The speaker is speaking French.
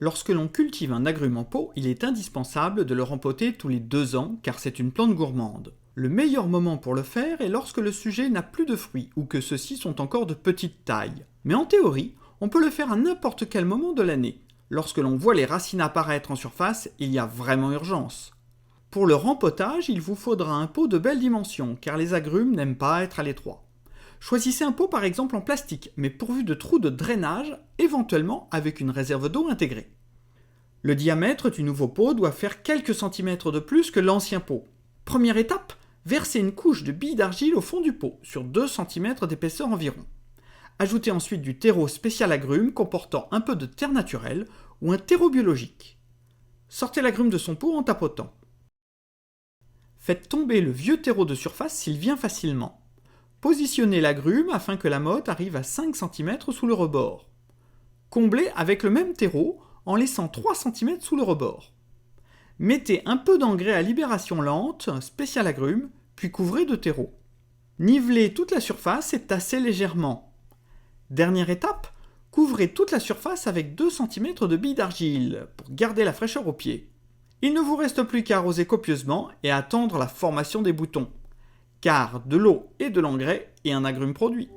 Lorsque l'on cultive un agrume en pot, il est indispensable de le rempoter tous les 2 ans car c'est une plante gourmande. Le meilleur moment pour le faire est lorsque le sujet n'a plus de fruits ou que ceux-ci sont encore de petite taille. Mais en théorie, on peut le faire à n'importe quel moment de l'année. Lorsque l'on voit les racines apparaître en surface, il y a vraiment urgence. Pour le rempotage, il vous faudra un pot de belle dimension car les agrumes n'aiment pas être à l'étroit. Choisissez un pot par exemple en plastique, mais pourvu de trous de drainage, éventuellement avec une réserve d'eau intégrée. Le diamètre du nouveau pot doit faire quelques centimètres de plus que l'ancien pot. Première étape, versez une couche de billes d'argile au fond du pot, sur 2 cm d'épaisseur environ. Ajoutez ensuite du terreau spécial agrumes comportant un peu de terre naturelle ou un terreau biologique. Sortez l'agrume de son pot en tapotant. Faites tomber le vieux terreau de surface s'il vient facilement. Positionnez l'agrume afin que la motte arrive à 5 cm sous le rebord. Comblez avec le même terreau en laissant 3 cm sous le rebord. Mettez un peu d'engrais à libération lente, spécial agrumes, puis couvrez de terreau. Nivelez toute la surface et tassez légèrement. Dernière étape, couvrez toute la surface avec 2 cm de billes d'argile pour garder la fraîcheur au pied. Il ne vous reste plus qu'à arroser copieusement et à attendre la formation des boutons. Car de l'eau et de l'engrais et un agrume produit.